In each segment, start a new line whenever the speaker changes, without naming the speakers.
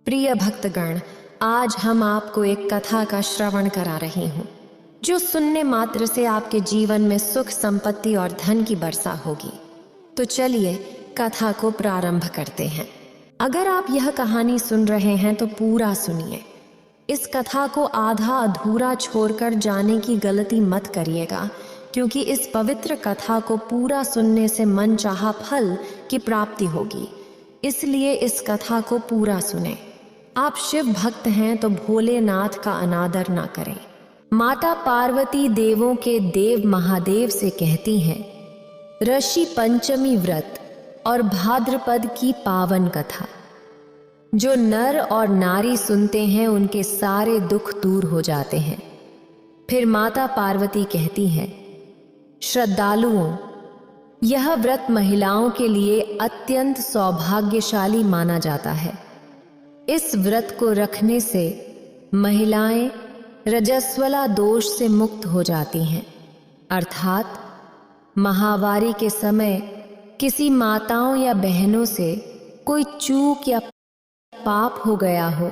प्रिय भक्तगण, आज हम आपको एक कथा का श्रवण करा रही हूँ जो सुनने मात्र से आपके जीवन में सुख, संपत्ति और धन की वर्षा होगी। तो चलिए कथा को प्रारंभ करते हैं। अगर आप यह कहानी सुन रहे हैं तो पूरा सुनिए। इस कथा को आधा अधूरा छोड़कर जाने की गलती मत करिएगा, क्योंकि इस पवित्र कथा को पूरा सुनने से मन चाहा फल की प्राप्ति होगी। इसलिए इस कथा को पूरा सुने। आप शिव भक्त हैं तो भोलेनाथ का अनादर ना करें। माता पार्वती देवों के देव महादेव से कहती हैं, ऋषि पंचमी व्रत और भाद्रपद की पावन कथा। जो नर और नारी सुनते हैं उनके सारे दुख दूर हो जाते हैं। फिर माता पार्वती कहती हैं, श्रद्धालुओं, यह व्रत महिलाओं के लिए अत्यंत सौभाग्यशाली माना जाता है। इस व्रत को रखने से महिलाएं रजस्वला दोष से मुक्त हो जाती हैं, अर्थात माहवारी के समय किसी माताओं या बहनों से कोई चूक या पाप हो गया हो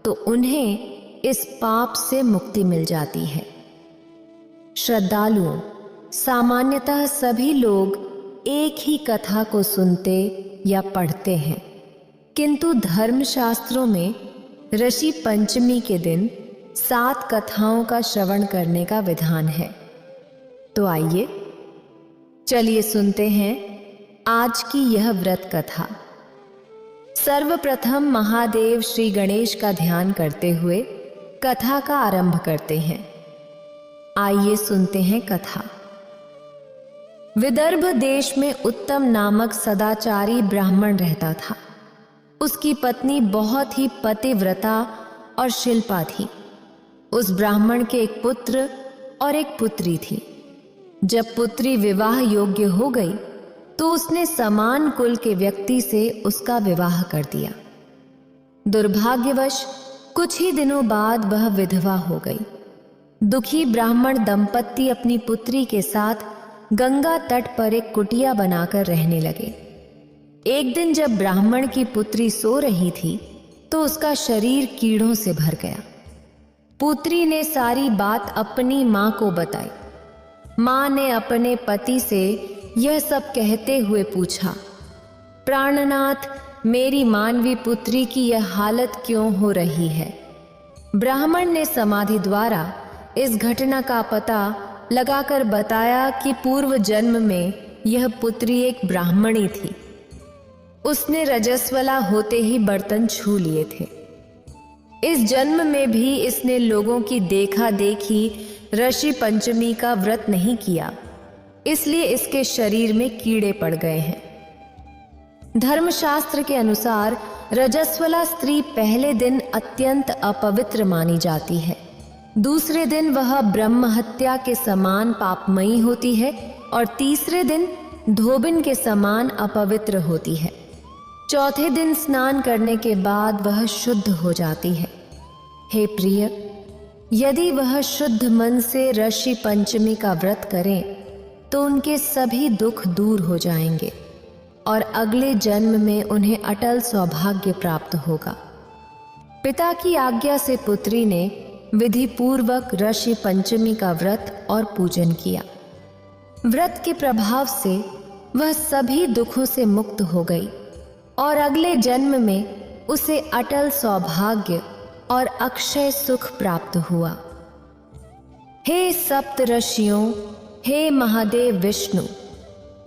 तो उन्हें इस पाप से मुक्ति मिल जाती है। श्रद्धालुओं, सामान्यतः सभी लोग एक ही कथा को सुनते या पढ़ते हैं, किंतु धर्मशास्त्रों में ऋषि पंचमी के दिन 7 कथाओं का श्रवण करने का विधान है। तो आइए चलिए सुनते हैं आज की यह व्रत कथा। सर्वप्रथम महादेव श्री गणेश का ध्यान करते हुए कथा का आरंभ करते हैं। आइए सुनते हैं कथा। विदर्भ देश में उत्तम नामक सदाचारी ब्राह्मण रहता था। उसकी पत्नी बहुत ही पतिव्रता और शिल्पा थी। उस ब्राह्मण के एक पुत्र और एक पुत्री थी। जब पुत्री विवाह योग्य हो गई तो उसने समान कुल के व्यक्ति से उसका विवाह कर दिया। दुर्भाग्यवश कुछ ही दिनों बाद वह विधवा हो गई। दुखी ब्राह्मण दंपत्ति अपनी पुत्री के साथ गंगा तट पर एक कुटिया बनाकर रहने लगे। एक दिन जब ब्राह्मण की पुत्री सो रही थी तो उसका शरीर कीड़ों से भर गया। पुत्री ने सारी बात अपनी मां को बताई। मां ने अपने पति से यह सब कहते हुए पूछा, प्राणनाथ, मेरी मानवी पुत्री की यह हालत क्यों हो रही है? ब्राह्मण ने समाधि द्वारा इस घटना का पता लगाकर बताया कि पूर्व जन्म में यह पुत्री एक ब्राह्मणी थी। उसने रजस्वला होते ही बर्तन छू लिए थे। इस जन्म में भी इसने लोगों की देखा देखी ऋषि पंचमी का व्रत नहीं किया, इसलिए इसके शरीर में कीड़े पड़ गए हैं। धर्मशास्त्र के अनुसार रजस्वला स्त्री पहले दिन अत्यंत अपवित्र मानी जाती है। दूसरे दिन वह ब्रह्म हत्या के समान पापमयी होती है और तीसरे दिन धोबिन के समान अपवित्र होती है। चौथे दिन स्नान करने के बाद वह शुद्ध हो जाती है। हे प्रिय, यदि वह शुद्ध मन से ऋषि पंचमी का व्रत करें तो उनके सभी दुख दूर हो जाएंगे और अगले जन्म में उन्हें अटल सौभाग्य प्राप्त होगा। पिता की आज्ञा से पुत्री ने विधि पूर्वक ऋषि पंचमी का व्रत और पूजन किया। व्रत के प्रभाव से वह सभी दुखों से मुक्त हो गई और अगले जन्म में उसे अटल सौभाग्य और अक्षय सुख प्राप्त हुआ। हे सप्त ऋषियों, हे महादेव विष्णु,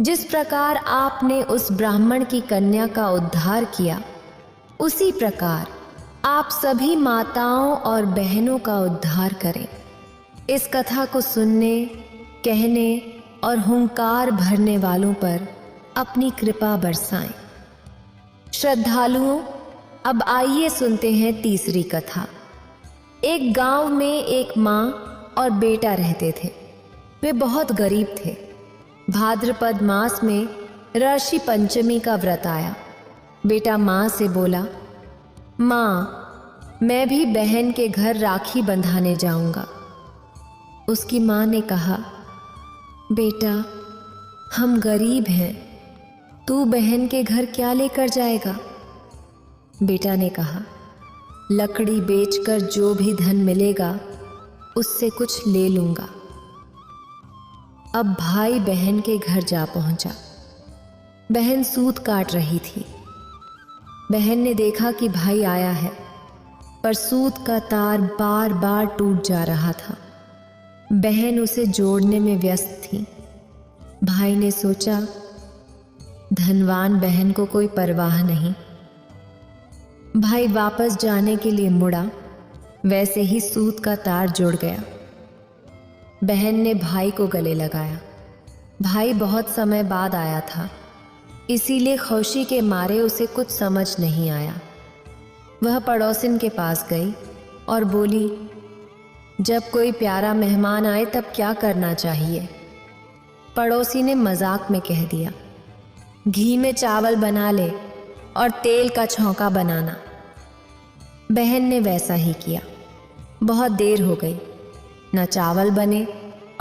जिस प्रकार आपने उस ब्राह्मण की कन्या का उद्धार किया, उसी प्रकार आप सभी माताओं और बहनों का उद्धार करें। इस कथा को सुनने, कहने और हुंकार भरने वालों पर अपनी कृपा बरसाएं। श्रद्धालुओं, अब आइए सुनते हैं तीसरी कथा। एक गांव में एक माँ और बेटा रहते थे। वे बहुत गरीब थे। भाद्रपद मास में ऋषि पंचमी का व्रत आया। बेटा माँ से बोला, माँ, मैं भी बहन के घर राखी बंधाने जाऊंगा। उसकी माँ ने कहा, बेटा, हम गरीब हैं, तू बहन के घर क्या लेकर जाएगा? बेटा ने कहा, लकड़ी बेचकर जो भी धन मिलेगा उससे कुछ ले लूंगा। अब भाई बहन के घर जा पहुंचा। बहन सूत काट रही थी। बहन ने देखा कि भाई आया है, पर सूत का तार बार बार टूट जा रहा था। बहन उसे जोड़ने में व्यस्त थी। भाई ने सोचा, धनवान बहन को कोई परवाह नहीं। भाई वापस जाने के लिए मुड़ा, वैसे ही सूत का तार जुड़ गया। बहन ने भाई को गले लगाया। भाई बहुत समय बाद आया था, इसीलिए खुशी के मारे उसे कुछ समझ नहीं आया। वह पड़ोसिन के पास गई और बोली, जब कोई प्यारा मेहमान आए तब क्या करना चाहिए? पड़ोसी ने मजाक में कह दिया, घी में चावल बना ले और तेल का छौंका बनाना। बहन ने वैसा ही किया। बहुत देर हो गई, ना चावल बने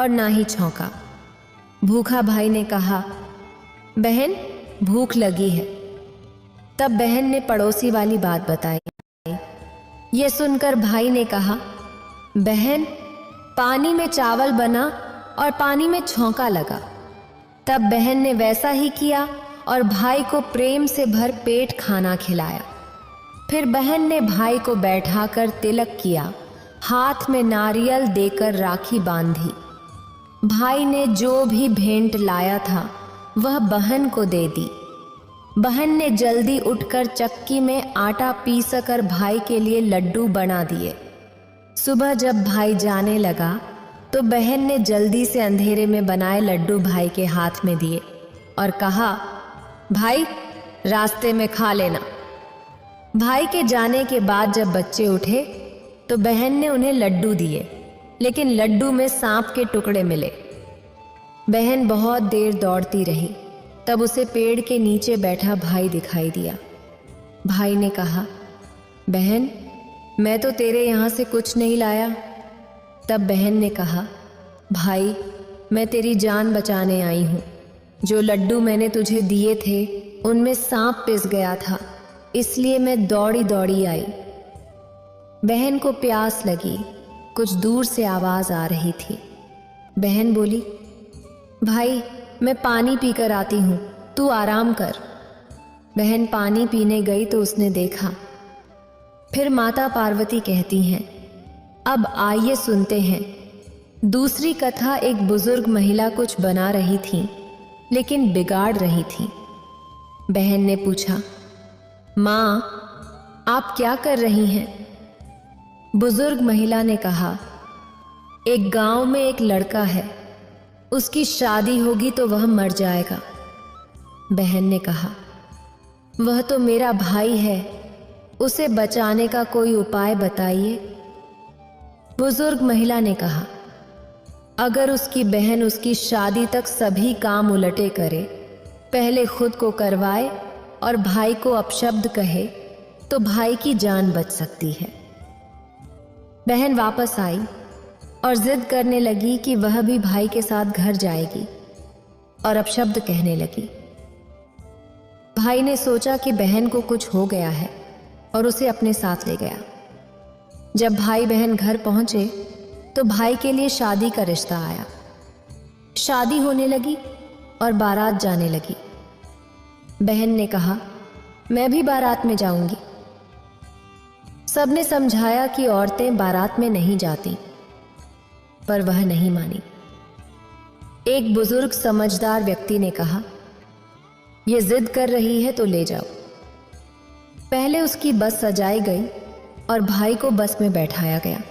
और ना ही छौंका। भूखा भाई ने कहा, बहन भूख लगी है। तब बहन ने पड़ोसी वाली बात बताई। यह सुनकर भाई ने कहा, बहन पानी में चावल बना और पानी में छौंका लगा। तब बहन ने वैसा ही किया और भाई को प्रेम से भर पेट खाना खिलाया। फिर बहन ने भाई को बैठाकर तिलक किया, हाथ में नारियल देकर राखी बांधी। भाई ने जो भी भेंट लाया था वह बहन को दे दी। बहन ने जल्दी उठकर चक्की में आटा पीसकर भाई के लिए लड्डू बना दिए। सुबह जब भाई जाने लगा तो बहन ने जल्दी से अंधेरे में बनाए लड्डू भाई के हाथ में दिए और कहा, भाई रास्ते में खा लेना। भाई के जाने के बाद जब बच्चे उठे तो बहन ने उन्हें लड्डू दिए, लेकिन लड्डू में सांप के टुकड़े मिले। बहन बहुत देर दौड़ती रही, तब उसे पेड़ के नीचे बैठा भाई दिखाई दिया। भाई ने कहा, बहन मैं तो तेरे यहाँ से कुछ नहीं लाया। तब बहन ने कहा, भाई मैं तेरी जान बचाने आई हूँ। जो लड्डू मैंने तुझे दिए थे उनमें सांप पिस गया था, इसलिए मैं दौड़ी दौड़ी आई। बहन को प्यास लगी। कुछ दूर से आवाज आ रही थी। बहन बोली, भाई मैं पानी पीकर आती हूँ, तू आराम कर। बहन पानी पीने गई तो उसने देखा। फिर माता पार्वती कहती हैं, अब आइए सुनते हैं। दूसरी कथा, एक बुजुर्ग महिला कुछ बना रही थी लेकिन बिगाड़ रही थी। बहन ने पूछा, माँ आप क्या कर रही हैं? बुजुर्ग महिला ने कहा, एक गांव में एक लड़का है, उसकी शादी होगी तो वह मर जाएगा। बहन ने कहा, वह तो मेरा भाई है, उसे बचाने का कोई उपाय बताइए। बुजुर्ग महिला ने कहा, अगर उसकी बहन उसकी शादी तक सभी काम उलटे करे, पहले खुद को करवाए और भाई को अपशब्द कहे तो भाई की जान बच सकती है। बहन वापस आई और जिद करने लगी कि वह भी भाई के साथ घर जाएगी और अपशब्द कहने लगी। भाई ने सोचा कि बहन को कुछ हो गया है और उसे अपने साथ ले गया। जब भाई बहन घर पहुंचे तो भाई के लिए शादी का रिश्ता आया। शादी होने लगी और बारात जाने लगी। बहन ने कहा, मैं भी बारात में जाऊंगी। सबने समझाया कि औरतें बारात में नहीं जाती, पर वह नहीं मानी। एक बुजुर्ग समझदार व्यक्ति ने कहा, यह जिद कर रही है तो ले जाओ। पहले उसकी बस सजाई गई और भाई को बस में बैठाया गया।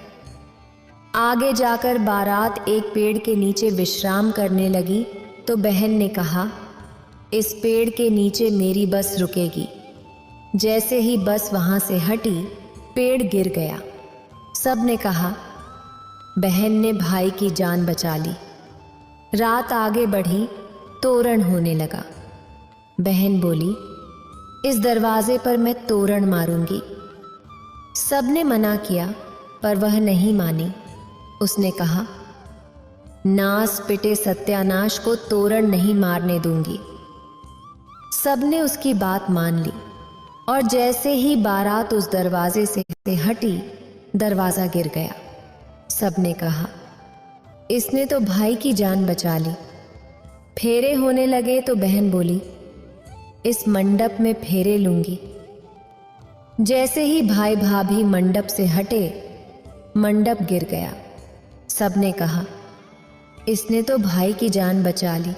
आगे जाकर बारात एक पेड़ के नीचे विश्राम करने लगी तो बहन ने कहा, इस पेड़ के नीचे मेरी बस रुकेगी। जैसे ही बस वहां से हटी, पेड़ गिर गया। सब ने कहा, बहन ने भाई की जान बचा ली। रात आगे बढ़ी, तोरण होने लगा। बहन बोली, इस दरवाजे पर मैं तोरण मारूंगी। सबने मना किया पर वह नहीं मानी। उसने कहा, नास पिटे सत्यानाश को तोरण नहीं मारने दूंगी। सबने उसकी बात मान ली और जैसे ही बारात उस दरवाजे से हटी, दरवाजा गिर गया। सबने कहा, इसने तो भाई की जान बचा ली। फेरे होने लगे तो बहन बोली, इस मंडप में फेरे लूंगी। जैसे ही भाई भाभी मंडप से हटे, मंडप गिर गया। सबने कहा, इसने तो भाई की जान बचा ली।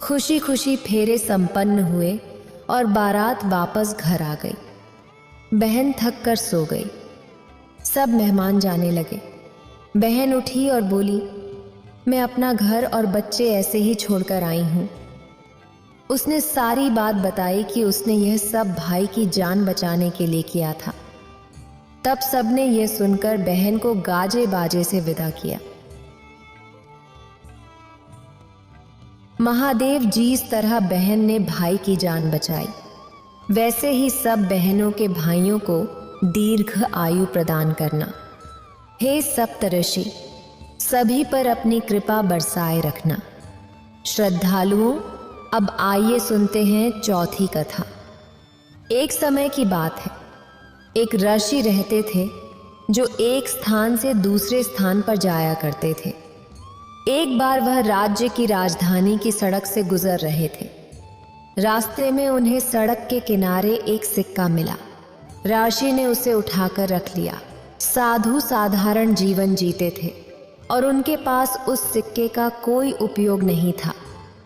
खुशी खुशी फेरे संपन्न हुए और बारात वापस घर आ गई। बहन थक कर सो गई। सब मेहमान जाने लगे। बहन उठी और बोली, मैं अपना घर और बच्चे ऐसे ही छोड़कर आई हूं। उसने सारी बात बताई कि उसने यह सब भाई की जान बचाने के लिए किया था। तब सबने यह सुनकर बहन को गाजे बाजे से विदा किया। महादेव जिस तरह बहन ने भाई की जान बचाई, वैसे ही सब बहनों के भाइयों को दीर्घ आयु प्रदान करना। हे सप्तऋषि, सभी पर अपनी कृपा बरसाए रखना। श्रद्धालुओं, अब आइए सुनते हैं चौथी कथा। एक समय की बात है, एक ऋषि रहते थे जो एक स्थान से दूसरे स्थान पर जाया करते थे। एक बार वह राज्य की राजधानी की सड़क से गुजर रहे थे। रास्ते में उन्हें सड़क के किनारे एक सिक्का मिला। ऋषि ने उसे उठाकर रख लिया। साधु साधारण जीवन जीते थे और उनके पास उस सिक्के का कोई उपयोग नहीं था।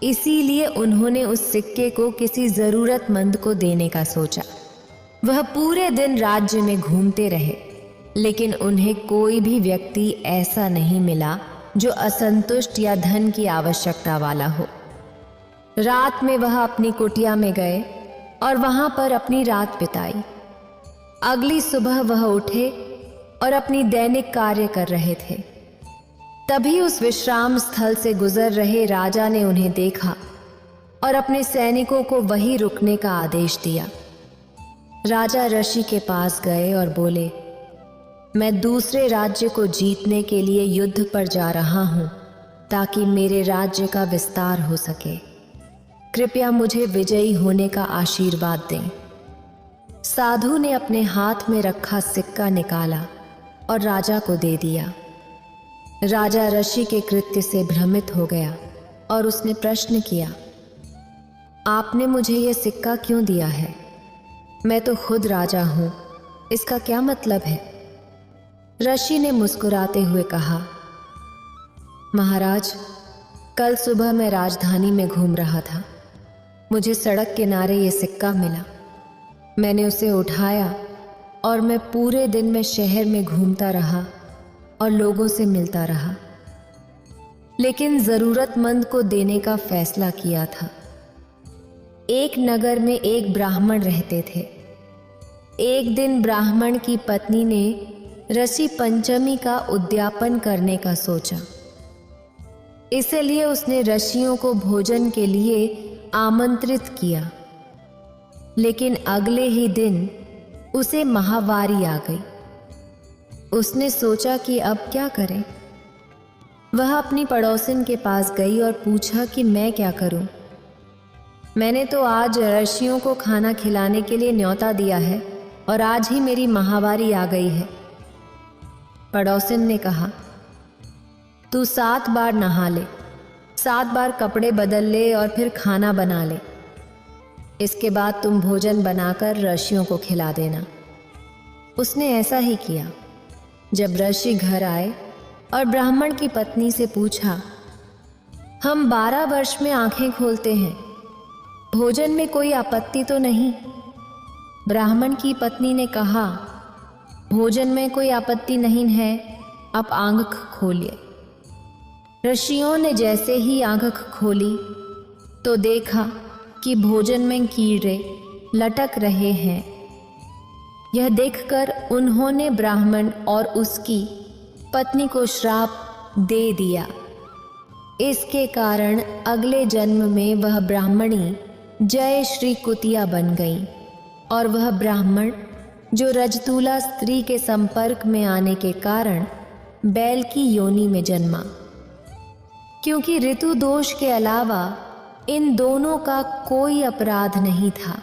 इसीलिए उन्होंने उस सिक्के को किसी जरूरतमंद को देने का सोचा। वह पूरे दिन राज्य में घूमते रहे, लेकिन उन्हें कोई भी व्यक्ति ऐसा नहीं मिला जो असंतुष्ट या धन की आवश्यकता वाला हो। रात में वह अपनी कुटिया में गए और वहां पर अपनी रात बिताई। अगली सुबह वह उठे और अपनी दैनिक कार्य कर रहे थे। तभी उस विश्राम स्थल से गुजर रहे राजा ने उन्हें देखा और अपने सैनिकों को वहीं रुकने का आदेश दिया। राजा ऋषि के पास गए और बोले, मैं दूसरे राज्य को जीतने के लिए युद्ध पर जा रहा हूं ताकि मेरे राज्य का विस्तार हो सके। कृपया मुझे विजयी होने का आशीर्वाद दें। साधु ने अपने हाथ में रखा सिक्का निकाला और राजा को दे दिया। राजा ऋषि के कृत्य से भ्रमित हो गया और उसने प्रश्न किया, आपने मुझे यह सिक्का क्यों दिया है? मैं तो खुद राजा हूं, इसका क्या मतलब है? ऋषि ने मुस्कुराते हुए कहा, महाराज, कल सुबह मैं राजधानी में घूम रहा था। मुझे सड़क किनारे ये सिक्का मिला। मैंने उसे उठाया और मैं पूरे दिन में शहर में घूमता रहा और लोगों से मिलता रहा, लेकिन जरूरतमंद को देने का फैसला किया था। एक नगर में एक ब्राह्मण रहते थे। एक दिन ब्राह्मण की पत्नी ने ऋषि पंचमी का उद्यापन करने का सोचा। इसलिए उसने ऋषियों को भोजन के लिए आमंत्रित किया, लेकिन अगले ही दिन उसे महावारी आ गई। उसने सोचा कि अब क्या करें। वह अपनी पड़ोसिन के पास गई और पूछा कि मैं क्या करूं? मैंने तो आज ऋषियों को खाना खिलाने के लिए न्योता दिया है और आज ही मेरी महावारी आ गई है। पड़ोसिन ने कहा, तू 7 बार नहा ले, 7 बार कपड़े बदल ले और फिर खाना बना ले। इसके बाद तुम भोजन बनाकर ऋषियों को खिला देना। उसने ऐसा ही किया। जब ऋषि घर आए और ब्राह्मण की पत्नी से पूछा, हम 12 वर्ष में आंखें खोलते हैं, भोजन में कोई आपत्ति तो नहीं? ब्राह्मण की पत्नी ने कहा, भोजन में कोई आपत्ति नहीं है, आप आंख खोलिए। ऋषियों ने जैसे ही आंख खोली तो देखा कि भोजन में कीड़े लटक रहे हैं। यह देखकर उन्होंने ब्राह्मण और उसकी पत्नी को श्राप दे दिया। इसके कारण अगले जन्म में वह ब्राह्मणी जय श्री कुतिया बन गई और वह ब्राह्मण जो रजतूला स्त्री के संपर्क में आने के कारण बैल की योनि में जन्मा। क्योंकि ऋतु दोष के अलावा इन दोनों का कोई अपराध नहीं था,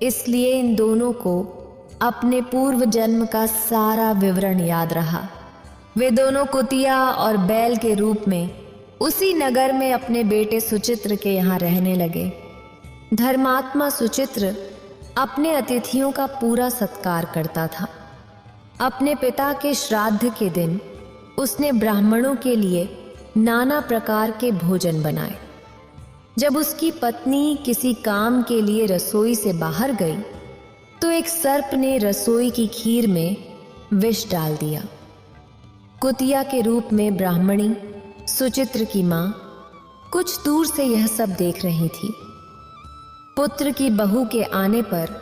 इसलिए इन दोनों को अपने पूर्व जन्म का सारा विवरण याद रहा। वे दोनों कुतिया और बैल के रूप में उसी नगर में अपने बेटे सुचित्र के यहाँ रहने लगे। धर्मात्मा सुचित्र अपने अतिथियों का पूरा सत्कार करता था। अपने पिता के श्राद्ध के दिन उसने ब्राह्मणों के लिए नाना प्रकार के भोजन बनाए। जब उसकी पत्नी किसी काम के लिए रसोई से बाहर गई तो एक सर्प ने रसोई की खीर में विष डाल दिया। कुतिया के रूप में ब्राह्मणी सुचित्र की मां कुछ दूर से यह सब देख रही थी। पुत्र की बहू के आने पर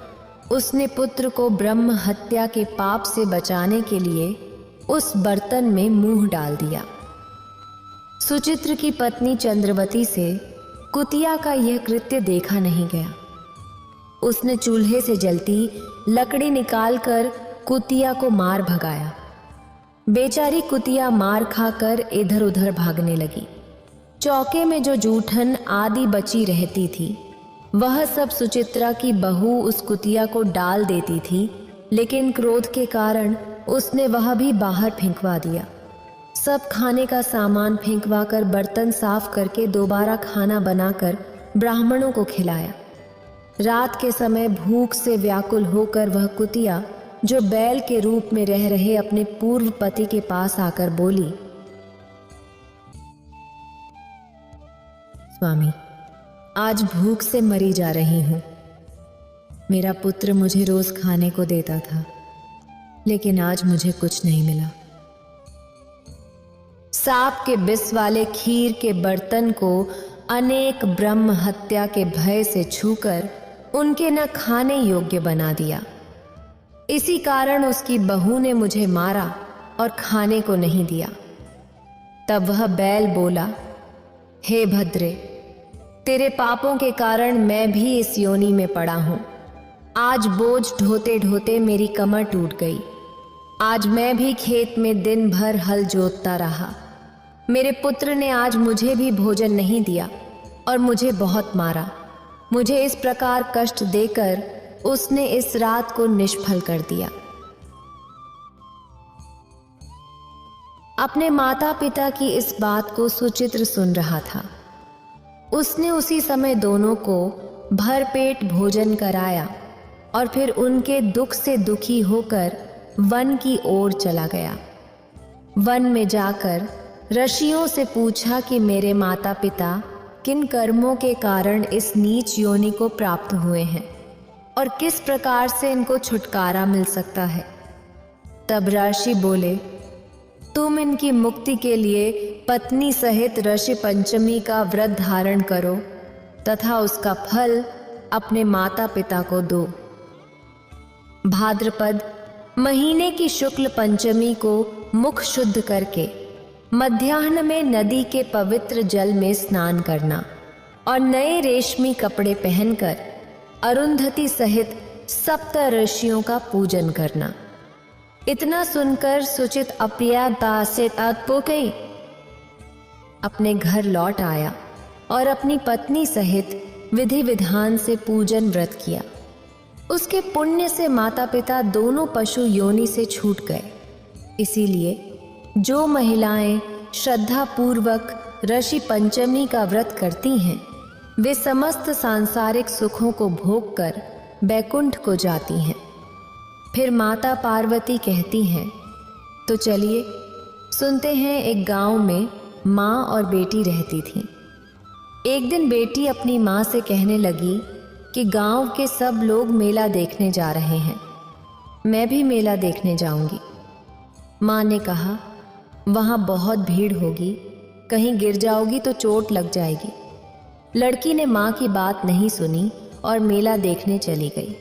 उसने पुत्र को ब्रह्म हत्या के पाप से बचाने के लिए उस बर्तन में मुंह डाल दिया। सुचित्र की पत्नी चंद्रवती से कुतिया का यह कृत्य देखा नहीं गया। उसने चूल्हे से जलती लकड़ी निकालकर कुतिया को मार भगाया। बेचारी कुतिया मार खाकर इधर उधर भागने लगी। चौके में जो जूठन आदि बची रहती थी वह सब सुचित्रा की बहू उस कुतिया को डाल देती थी, लेकिन क्रोध के कारण उसने वह भी बाहर फेंकवा दिया। सब खाने का सामान फेंकवाकर बर्तन साफ करके दोबारा खाना बनाकर ब्राह्मणों को खिलाया। रात के समय भूख से व्याकुल होकर वह कुतिया जो बैल के रूप में रह रहे अपने पूर्व पति के पास आकर बोली, स्वामी, आज भूख से मरी जा रही हूं। मेरा पुत्र मुझे रोज खाने को देता था, लेकिन आज मुझे कुछ नहीं मिला। सांप के विष वाले खीर के बर्तन को अनेक ब्रह्म हत्या के भय से छूकर उनके न खाने योग्य बना दिया। इसी कारण उसकी बहू ने मुझे मारा और खाने को नहीं दिया। तब वह बैल बोला, हे भद्रे, तेरे पापों के कारण मैं भी इस योनि में पड़ा हूं। आज बोझ ढोते ढोते मेरी कमर टूट गई। आज मैं भी खेत में दिन भर हल जोतता रहा। मेरे पुत्र ने आज मुझे भी भोजन नहीं दिया और मुझे बहुत मारा। मुझे इस प्रकार कष्ट देकर उसने इस रात को निष्फल कर दिया। अपने माता पिता की इस बात को सुचित्र सुन रहा था। उसने उसी समय दोनों को भरपेट भोजन कराया और फिर उनके दुख से दुखी होकर वन की ओर चला गया। वन में जाकर ऋषियों से पूछा कि मेरे माता पिता किन कर्मों के कारण इस नीच योनि को प्राप्त हुए हैं और किस प्रकार से इनको छुटकारा मिल सकता है। तब ऋषि बोले, तुम इनकी मुक्ति के लिए पत्नी सहित ऋषि पंचमी का व्रत धारण करो तथा उसका फल अपने माता पिता को दो। भाद्रपद महीने की शुक्ल पंचमी को मुख शुद्ध करके मध्याह्न में नदी के पवित्र जल में स्नान करना और नए रेशमी कपड़े पहनकर अरुंधति सहित सप्त ऋषियों का पूजन करना। इतना सुनकर सुचित अप्रियता से हो गई। अपने घर लौट आया और अपनी पत्नी सहित विधि विधान से पूजन व्रत किया। उसके पुण्य से माता पिता दोनों पशु योनि से छूट गए। इसीलिए जो महिलाएं श्रद्धा पूर्वक ऋषि पंचमी का व्रत करती हैं वे समस्त सांसारिक सुखों को भोग कर बैकुंठ को जाती हैं। फिर माता पार्वती कहती हैं, तो चलिए सुनते हैं। एक गांव में माँ और बेटी रहती थी। एक दिन बेटी अपनी माँ से कहने लगी कि गांव के सब लोग मेला देखने जा रहे हैं, मैं भी मेला देखने जाऊंगी। माँ ने कहा, वहाँ बहुत भीड़ होगी, कहीं गिर जाओगी तो चोट लग जाएगी। लड़की ने माँ की बात नहीं सुनी और मेला देखने चली गई।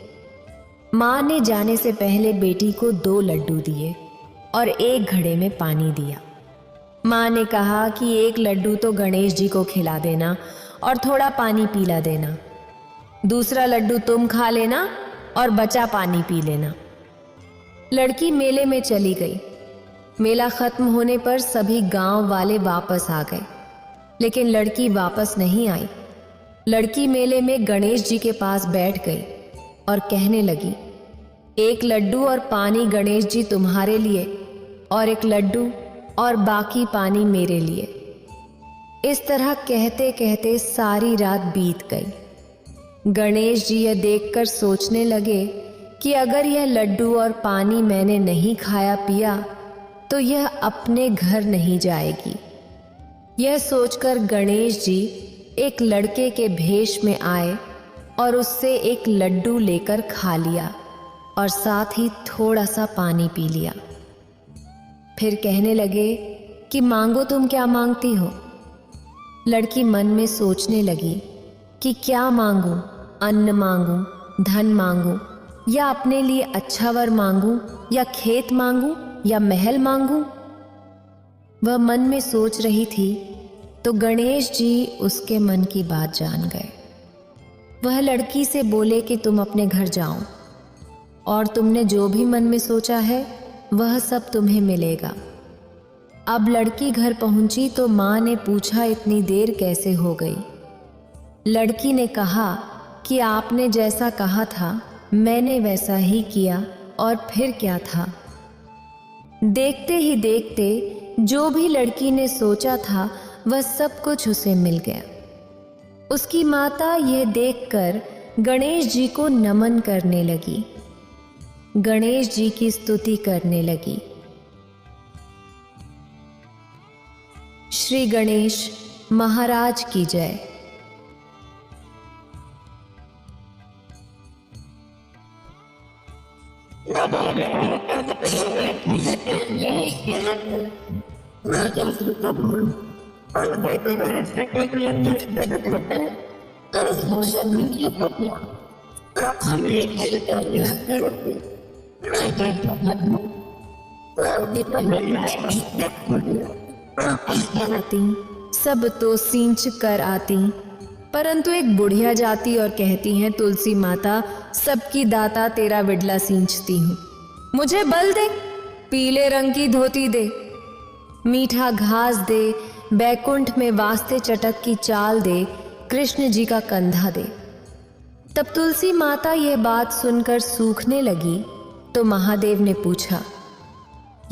माँ ने जाने से पहले बेटी को 2 लड्डू दिए और एक घड़े में पानी दिया। माँ ने कहा कि एक लड्डू तो गणेश जी को खिला देना और थोड़ा पानी पिला देना, दूसरा लड्डू तुम खा लेना और बचा पानी पी लेना। लड़की मेले में चली गई। मेला खत्म होने पर सभी गांव वाले वापस आ गए, लेकिन लड़की वापस नहीं आई। लड़की मेले में गणेश जी के पास बैठ गई। और कहने लगी, एक लड्डू और पानी गणेश जी तुम्हारे लिए और एक लड्डू और बाकी पानी मेरे लिए। इस तरह कहते कहते सारी रात बीत गई। गणेश जी यह देखकर सोचने लगे कि अगर यह लड्डू और पानी मैंने नहीं खाया पिया तो यह अपने घर नहीं जाएगी। यह सोचकर गणेश जी एक लड़के के भेष में आए और उससे एक लड्डू लेकर खा लिया और साथ ही थोड़ा सा पानी पी लिया। फिर कहने लगे कि मांगो, तुम क्या मांगती हो? लड़की मन में सोचने लगी कि क्या मांगूं, अन्न मांगूं, धन मांगूं, या अपने लिए अच्छा वर मांगूं, या खेत मांगूं, या महल मांगूं। वह मन में सोच रही थी तो गणेश जी उसके मन की बात जान गए। वह लड़की से बोले कि तुम अपने घर जाओ और तुमने जो भी मन में सोचा है वह सब तुम्हें मिलेगा। अब लड़की घर पहुंची तो माँ ने पूछा, इतनी देर कैसे हो गई? लड़की ने कहा कि आपने जैसा कहा था मैंने वैसा ही किया, और फिर क्या था। देखते ही देखते जो भी लड़की ने सोचा था वह सब कुछ उसे मिल गया। उसकी माता यह देखकर गणेश जी को नमन करने लगी, गणेश जी की स्तुति करने लगी। श्री गणेश महाराज की जय। सब तो सींच कर आती, परंतु एक बुढ़िया जाती और कहती हैं, तुलसी माता सबकी दाता तेरा विडला सींचती हूँ, मुझे बल दे, पीले रंग की धोती दे, मीठा घास दे, बैकुंठ में वास्ते चटक की चाल दे, कृष्ण जी का कंधा दे। तब तुलसी माता यह बात सुनकर सूखने लगी तो महादेव ने पूछा,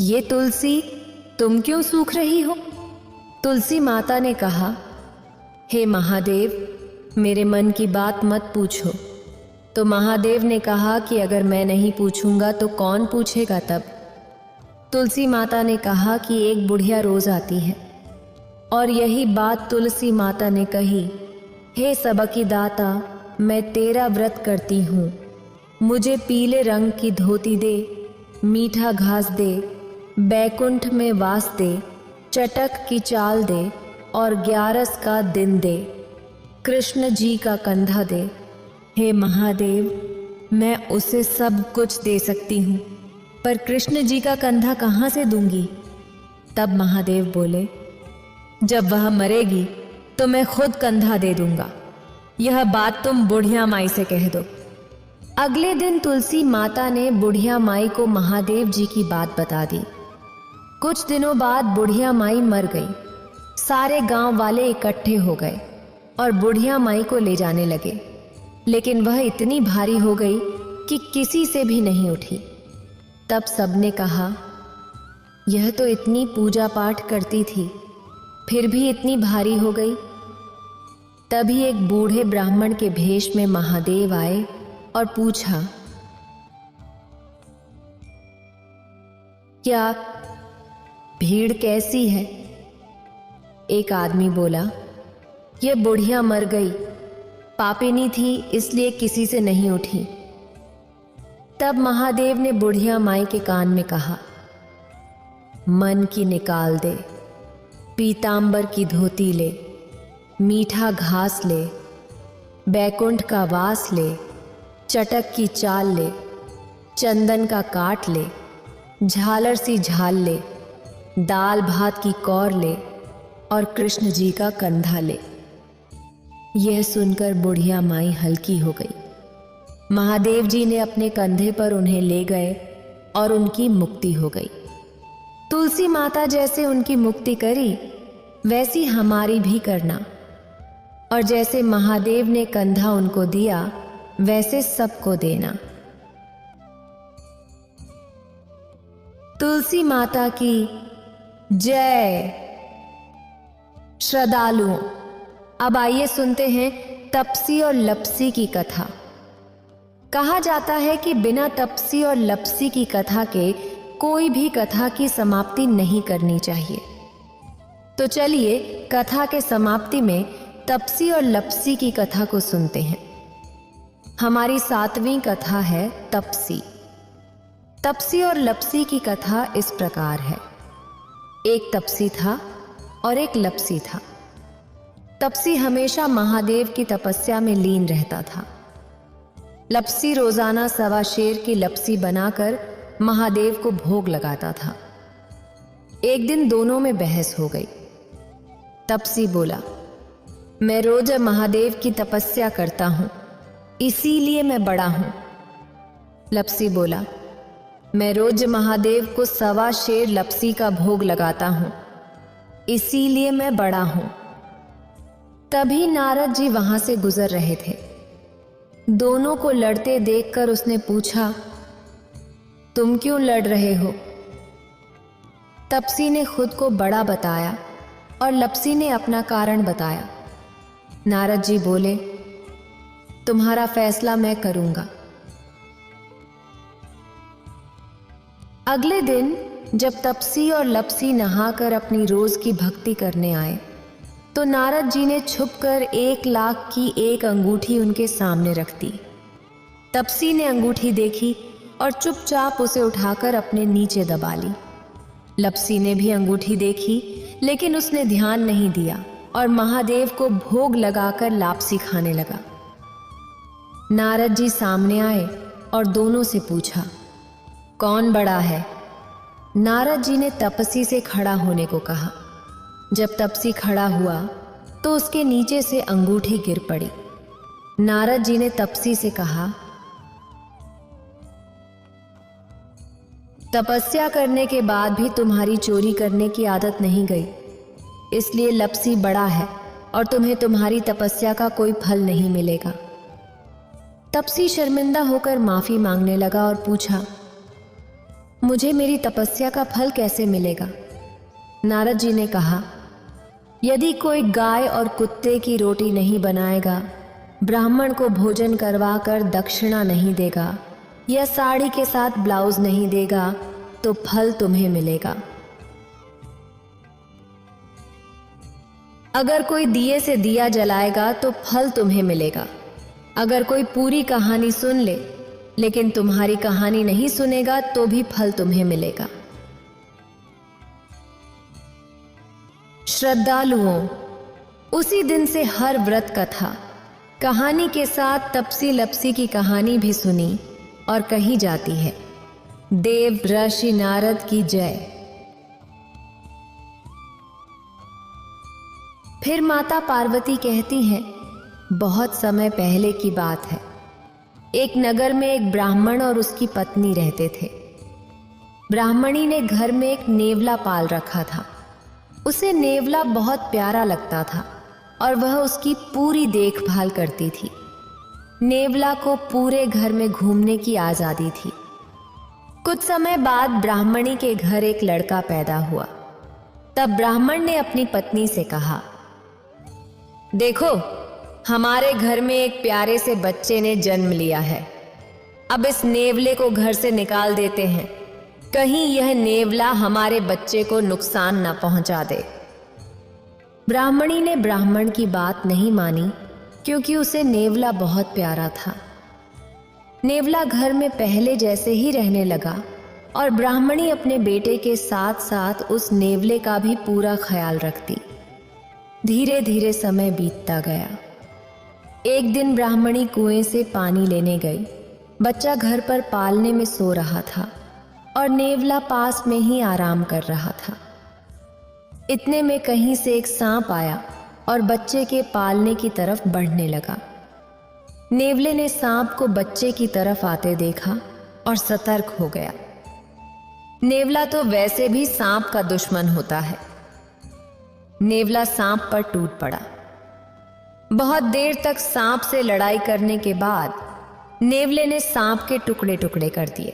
ये तुलसी तुम क्यों सूख रही हो? तुलसी माता ने कहा, हे महादेव मेरे मन की बात मत पूछो। तो महादेव ने कहा कि अगर मैं नहीं पूछूंगा तो कौन पूछेगा तब? तुलसी माता ने कहा कि एक बुढ़िया रोज आती है और यही बात तुलसी माता ने कही, हे सबकी दाता मैं तेरा व्रत करती हूँ, मुझे पीले रंग की धोती दे, मीठा घास दे, बैकुंठ में वास दे, चटक की चाल दे और 11 का दिन दे, कृष्ण जी का कंधा दे। हे महादेव मैं उसे सब कुछ दे सकती हूँ, पर कृष्ण जी का कंधा कहाँ से दूंगी? तब महादेव बोले, जब वह मरेगी तो मैं खुद कंधा दे दूंगा, यह बात तुम बुढ़िया माई से कह दो। अगले दिन तुलसी माता ने बुढ़िया माई को महादेव जी की बात बता दी। कुछ दिनों बाद बुढ़िया माई मर गई। सारे गांव वाले इकट्ठे हो गए और बुढ़िया माई को ले जाने लगे, लेकिन वह इतनी भारी हो गई कि किसी से भी नहीं उठी। तब सबने कहा, यह तो इतनी पूजा पाठ करती थी, फिर भी इतनी भारी हो गई। तभी एक बूढ़े ब्राह्मण के भेष में महादेव आए और पूछा, क्या भीड़ कैसी है? एक आदमी बोला, यह बुढ़िया मर गई, पापिनी थी इसलिए किसी से नहीं उठी। तब महादेव ने बुढ़िया माई के कान में कहा, मन की निकाल दे, पीतांबर की धोती ले, मीठा घास ले, बैकुंठ का वास ले, चटक की चाल ले, चंदन का काट ले, झालर सी झाल ले, दाल भात की कौर ले और कृष्ण जी का कंधा ले। यह सुनकर बुढ़िया माई हल्की हो गई। महादेव जी ने अपने कंधे पर उन्हें ले गए और उनकी मुक्ति हो गई। तुलसी माता जैसे उनकी मुक्ति करी वैसी हमारी भी करना, और जैसे महादेव ने कंधा उनको दिया वैसे सबको देना। तुलसी माता की जय। श्रद्धालुओं, अब आइए सुनते हैं तपसी और लपसी की कथा। कहा जाता है कि बिना तपसी और लपसी की कथा के कोई भी कथा की समाप्ति नहीं करनी चाहिए। तो चलिए कथा के समाप्ति में तपसी और लपसी की कथा को सुनते हैं। हमारी 7वीं कथा है तपसी। तपसी और लपसी की कथा इस प्रकार है। एक तपसी था और एक लपसी था। तपसी हमेशा महादेव की तपस्या में लीन रहता था। लपसी रोजाना 1.25 शेर की लपसी बनाकर महादेव को भोग लगाता था। एक दिन दोनों में बहस हो गई। तपसी बोला, मैं रोज महादेव की तपस्या करता हूं, इसीलिए मैं बड़ा हूं। लपसी बोला, मैं रोज महादेव को 1.25 शेर लपसी का भोग लगाता हूं, इसीलिए मैं बड़ा हूं। तभी नारद जी वहां से गुजर रहे थे। दोनों को लड़ते देखकर उसने पूछा, तुम क्यों लड़ रहे हो? तपसी ने खुद को बड़ा बताया और लपसी ने अपना कारण बताया। नारद जी बोले, तुम्हारा फैसला मैं करूंगा। अगले दिन जब तपसी और लपसी नहाकर अपनी रोज की भक्ति करने आए तो नारद जी ने छुपकर 1 लाख की एक अंगूठी उनके सामने रख दी। तपसी ने अंगूठी देखी और चुपचाप उसे उठाकर अपने नीचे दबा ली। लपसी ने भी अंगूठी देखी लेकिन उसने ध्यान नहीं दिया और महादेव को भोग लगाकर लापसी खाने लगा। नारद जी सामने आए और दोनों से पूछा, कौन बड़ा है? नारद जी ने तपसी से खड़ा होने को कहा। जब तपसी खड़ा हुआ तो उसके नीचे से अंगूठी गिर पड़ी। नारद जी ने तपसी से कहा, तपस्या करने के बाद भी तुम्हारी चोरी करने की आदत नहीं गई, इसलिए लपसी बड़ा है और तुम्हें तुम्हारी तपस्या का कोई फल नहीं मिलेगा। तपसी शर्मिंदा होकर माफी मांगने लगा और पूछा, मुझे मेरी तपस्या का फल कैसे मिलेगा? नारद जी ने कहा, यदि कोई गाय और कुत्ते की रोटी नहीं बनाएगा, ब्राह्मण को भोजन करवाकर दक्षिणा नहीं देगा या साड़ी के साथ ब्लाउज नहीं देगा तो फल तुम्हें मिलेगा। अगर कोई दिए से दिया जलाएगा तो फल तुम्हें मिलेगा। अगर कोई पूरी कहानी सुन ले लेकिन तुम्हारी कहानी नहीं सुनेगा तो भी फल तुम्हें मिलेगा। श्रद्धालुओं, उसी दिन से हर व्रत कथा कहानी के साथ तपसी लपसी की कहानी भी सुनी और कही जाती है। देव ऋषि नारद की जय। फिर माता पार्वती कहती हैं, बहुत समय पहले की बात है। एक नगर में एक ब्राह्मण और उसकी पत्नी रहते थे। ब्राह्मणी ने घर में एक नेवला पाल रखा था। उसे नेवला बहुत प्यारा लगता था और वह उसकी पूरी देखभाल करती थी। नेवला को पूरे घर में घूमने की आज़ादी थी। कुछ समय बाद ब्राह्मणी के घर एक लड़का पैदा हुआ। तब ब्राह्मण ने अपनी पत्नी से कहा, देखो, हमारे घर में एक प्यारे से बच्चे ने जन्म लिया है। अब इस नेवले को घर से निकाल देते हैं, कहीं यह नेवला हमारे बच्चे को नुकसान न पहुंचा दे। ब्राह्मणी ने ब्राह्मण की बात नहीं मानी क्योंकि उसे नेवला बहुत प्यारा था। नेवला घर में पहले जैसे ही रहने लगा और ब्राह्मणी अपने बेटे के साथ साथ उस नेवले का भी पूरा ख्याल रखती। धीरे धीरे समय बीतता गया। एक दिन ब्राह्मणी कुएं से पानी लेने गई। बच्चा घर पर पालने में सो रहा था और नेवला पास में ही आराम कर रहा था। इतने में कहीं से एक सांप आया और बच्चे के पालने की तरफ बढ़ने लगा। नेवले ने सांप को बच्चे की तरफ आते देखा और सतर्क हो गया। नेवला तो वैसे भी सांप का दुश्मन होता है। नेवला सांप पर टूट पड़ा। बहुत देर तक सांप से लड़ाई करने के बाद नेवले ने सांप के टुकड़े टुकड़े कर दिए।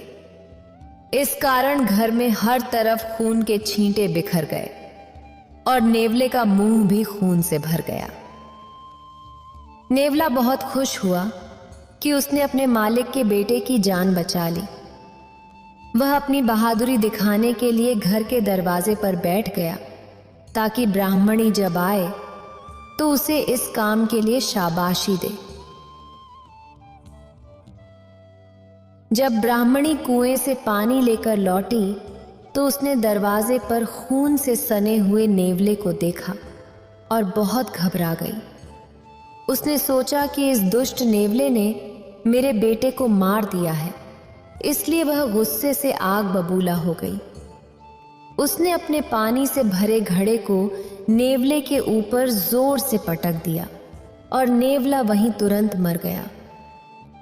इस कारण घर में हर तरफ खून के छींटे बिखर गए और नेवले का मुंह भी खून से भर गया। नेवला बहुत खुश हुआ कि उसने अपने मालिक के बेटे की जान बचा ली। वह अपनी बहादुरी दिखाने के लिए घर के दरवाजे पर बैठ गया ताकि ब्राह्मणी जब आए तो उसे इस काम के लिए शाबाशी दे। जब ब्राह्मणी कुएं से पानी लेकर लौटी तो उसने दरवाजे पर खून से सने हुए नेवले को देखा और बहुत घबरा गई। उसने सोचा कि इस दुष्ट नेवले ने मेरे बेटे को मार दिया है, इसलिए वह गुस्से से आग बबूला हो गई। उसने अपने पानी से भरे घड़े को नेवले के ऊपर जोर से पटक दिया और नेवला वहीं तुरंत मर गया।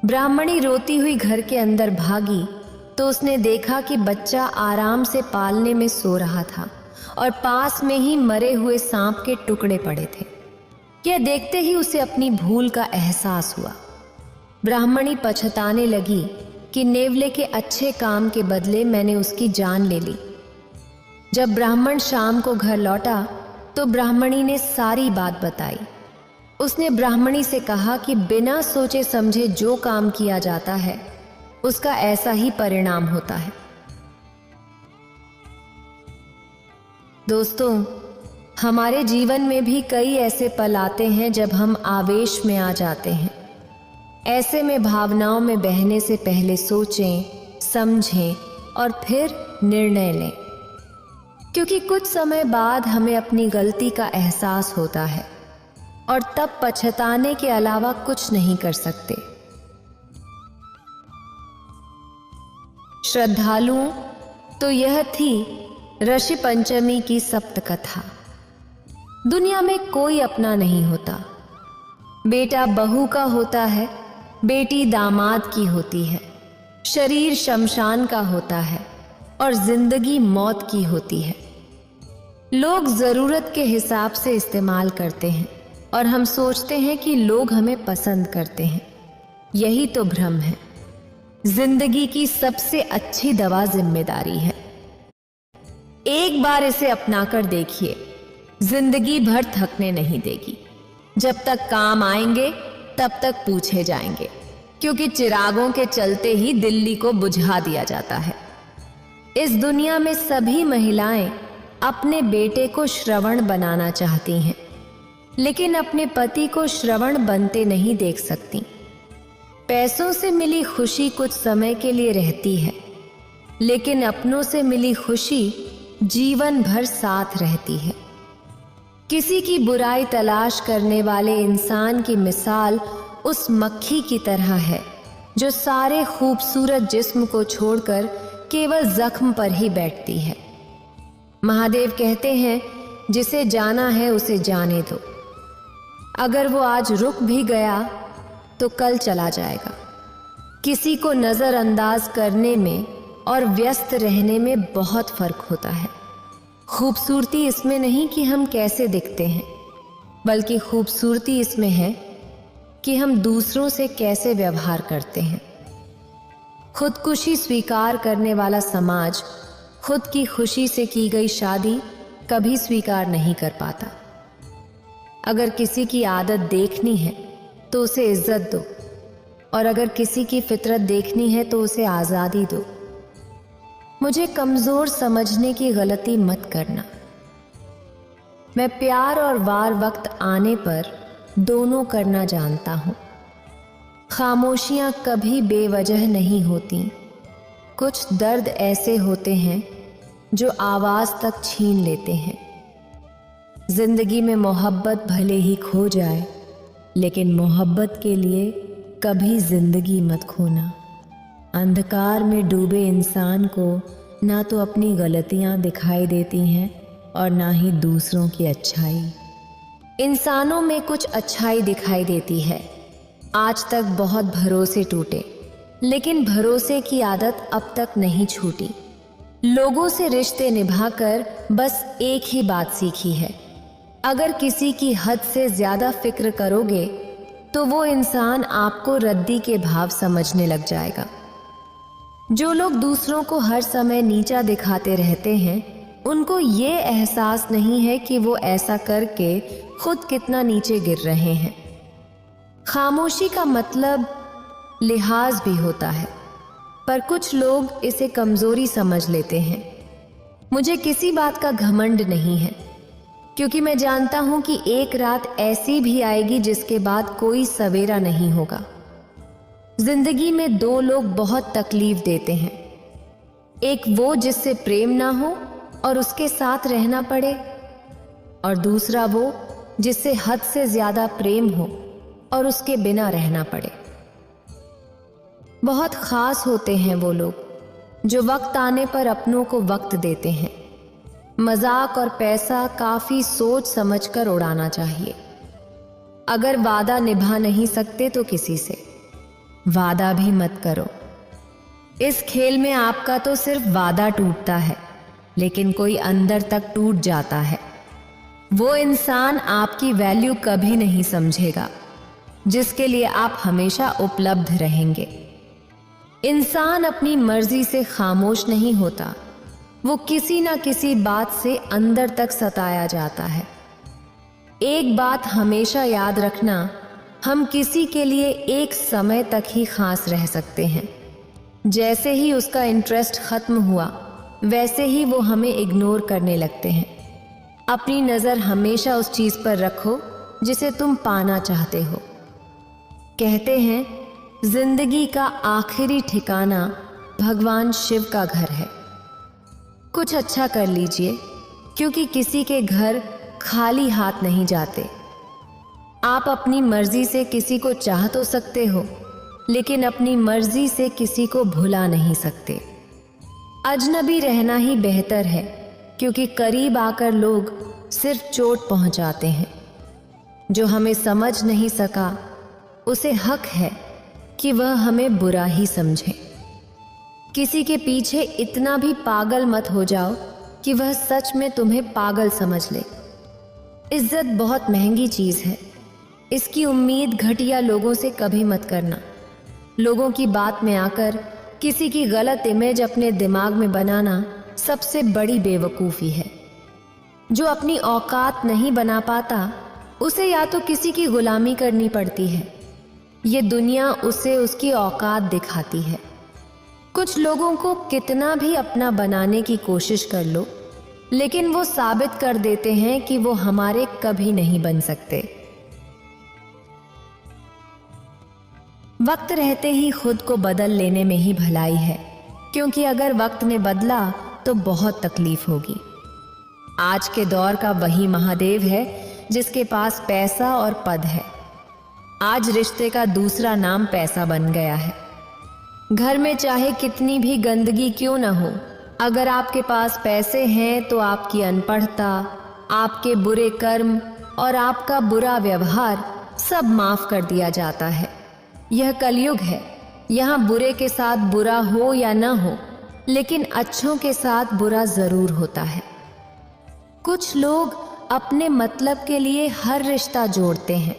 ब्राह्मणी रोती हुई घर के अंदर भागी तो उसने देखा कि बच्चा आराम से पालने में सो रहा था और पास में ही मरे हुए सांप के टुकड़े पड़े थे। यह देखते ही उसे अपनी भूल का एहसास हुआ। ब्राह्मणी पछताने लगी कि नेवले के अच्छे काम के बदले मैंने उसकी जान ले ली। जब ब्राह्मण शाम को घर लौटा तो ब्राह्मणी ने सारी बात बताई। उसने ब्राह्मणी से कहा कि बिना सोचे समझे जो काम किया जाता है उसका ऐसा ही परिणाम होता है। दोस्तों, हमारे जीवन में भी कई ऐसे पल आते हैं जब हम आवेश में आ जाते हैं। ऐसे में भावनाओं में बहने से पहले सोचें, समझें और फिर निर्णय लें, क्योंकि कुछ समय बाद हमें अपनी गलती का एहसास होता है और तब पछताने के अलावा कुछ नहीं कर सकते। श्रद्धालुओं, तो यह थी ऋषि पंचमी की सप्त कथा। दुनिया में कोई अपना नहीं होता। बेटा बहू का होता है, बेटी दामाद की होती है, शरीर शमशान का होता है और जिंदगी मौत की होती है। लोग जरूरत के हिसाब से इस्तेमाल करते हैं और हम सोचते हैं कि लोग हमें पसंद करते हैं। यही तो भ्रम है। जिंदगी की सबसे अच्छी दवा जिम्मेदारी है। एक बार इसे अपनाकर देखिए, जिंदगी भर थकने नहीं देगी। जब तक काम आएंगे तब तक पूछे जाएंगे, क्योंकि चिरागों के चलते ही दिल्ली को बुझा दिया जाता है। इस दुनिया में सभी महिलाएं अपने बेटे को श्रवण बनाना चाहती हैं, लेकिन अपने पति को श्रवण बनते नहीं देख सकती। पैसों से मिली खुशी कुछ समय के लिए रहती है, लेकिन अपनों से मिली खुशी जीवन भर साथ रहती है। किसी की बुराई तलाश करने वाले इंसान की मिसाल उस मक्खी की तरह है जो सारे खूबसूरत जिस्म को छोड़कर केवल जख्म पर ही बैठती है। महादेव कहते हैं, जिसे जाना है उसे जाने दो। अगर वो आज रुक भी गया तो कल चला जाएगा। किसी को नजरअंदाज करने में और व्यस्त रहने में बहुत फर्क होता है। खूबसूरती इसमें नहीं कि हम कैसे दिखते हैं, बल्कि खूबसूरती इसमें है कि हम दूसरों से कैसे व्यवहार करते हैं। खुदकुशी स्वीकार करने वाला समाज खुद की खुशी से की गई शादी कभी स्वीकार नहीं कर पाता। अगर किसी की आदत देखनी है तो उसे इज्जत दो, और अगर किसी की फितरत देखनी है तो उसे आज़ादी दो। मुझे कमज़ोर समझने की गलती मत करना। मैं प्यार और वार वक्त आने पर दोनों करना जानता हूँ। खामोशियाँ कभी बेवजह नहीं होती। कुछ दर्द ऐसे होते हैं जो आवाज़ तक छीन लेते हैं। जिंदगी में मोहब्बत भले ही खो जाए, लेकिन मोहब्बत के लिए कभी जिंदगी मत खोना। अंधकार में डूबे इंसान को ना तो अपनी गलतियां दिखाई देती हैं और ना ही दूसरों की अच्छाई। इंसानों में कुछ अच्छाई दिखाई देती है। आज तक बहुत भरोसे टूटे, लेकिन भरोसे की आदत अब तक नहीं छूटी। लोगों से रिश्ते निभाकर बस एक ही बात सीखी है, अगर किसी की हद से ज्यादा फिक्र करोगे तो वो इंसान आपको रद्दी के भाव समझने लग जाएगा। जो लोग दूसरों को हर समय नीचा दिखाते रहते हैं, उनको ये एहसास नहीं है कि वो ऐसा करके खुद कितना नीचे गिर रहे हैं। खामोशी का मतलब लिहाज भी होता है, पर कुछ लोग इसे कमजोरी समझ लेते हैं। मुझे किसी बात का घमंड नहीं है, क्योंकि मैं जानता हूं कि एक रात ऐसी भी आएगी जिसके बाद कोई सवेरा नहीं होगा। जिंदगी में दो लोग बहुत तकलीफ देते हैं, एक वो जिससे प्रेम ना हो और उसके साथ रहना पड़े, और दूसरा वो जिससे हद से ज्यादा प्रेम हो और उसके बिना रहना पड़े। बहुत खास होते हैं वो लोग जो वक्त आने पर अपनों को वक्त देते हैं। मजाक और पैसा काफी सोच समझकर उड़ाना चाहिए। अगर वादा निभा नहीं सकते तो किसी से वादा भी मत करो। इस खेल में आपका तो सिर्फ वादा टूटता है, लेकिन कोई अंदर तक टूट जाता है। वो इंसान आपकी वैल्यू कभी नहीं समझेगा जिसके लिए आप हमेशा उपलब्ध रहेंगे। इंसान अपनी मर्जी से खामोश नहीं होता, वो किसी ना किसी बात से अंदर तक सताया जाता है। एक बात हमेशा याद रखना, हम किसी के लिए एक समय तक ही खास रह सकते हैं। जैसे ही उसका इंटरेस्ट खत्म हुआ, वैसे ही वो हमें इग्नोर करने लगते हैं। अपनी नज़र हमेशा उस चीज़ पर रखो जिसे तुम पाना चाहते हो। कहते हैं जिंदगी का आखिरी ठिकाना भगवान शिव का घर है। कुछ अच्छा कर लीजिए, क्योंकि किसी के घर खाली हाथ नहीं जाते। आप अपनी मर्जी से किसी को चाह तो सकते हो, लेकिन अपनी मर्जी से किसी को भुला नहीं सकते। अजनबी रहना ही बेहतर है, क्योंकि करीब आकर लोग सिर्फ चोट पहुंचाते हैं। जो हमें समझ नहीं सका, उसे हक है कि वह हमें बुरा ही समझे। किसी के पीछे इतना भी पागल मत हो जाओ कि वह सच में तुम्हें पागल समझ ले। इज्जत बहुत महंगी चीज़ है, इसकी उम्मीद घटिया लोगों से कभी मत करना। लोगों की बात में आकर किसी की गलत इमेज अपने दिमाग में बनाना सबसे बड़ी बेवकूफ़ी है। जो अपनी औकात नहीं बना पाता, उसे या तो किसी की गुलामी करनी पड़ती है, ये दुनिया उसे उसकी औकात दिखाती है। कुछ लोगों को कितना भी अपना बनाने की कोशिश कर लो, लेकिन वो साबित कर देते हैं कि वो हमारे कभी नहीं बन सकते। वक्त रहते ही खुद को बदल लेने में ही भलाई है, क्योंकि अगर वक्त ने बदला तो बहुत तकलीफ होगी। आज के दौर का वही महादेव है जिसके पास पैसा और पद है। आज रिश्ते का दूसरा नाम पैसा बन गया है। घर में चाहे कितनी भी गंदगी क्यों न हो, अगर आपके पास पैसे हैं तो आपकी अनपढ़ता, आपके बुरे कर्म और आपका बुरा व्यवहार सब माफ कर दिया जाता है। यह कलयुग है, यहाँ बुरे के साथ बुरा हो या न हो, लेकिन अच्छों के साथ बुरा जरूर होता है। कुछ लोग अपने मतलब के लिए हर रिश्ता जोड़ते हैं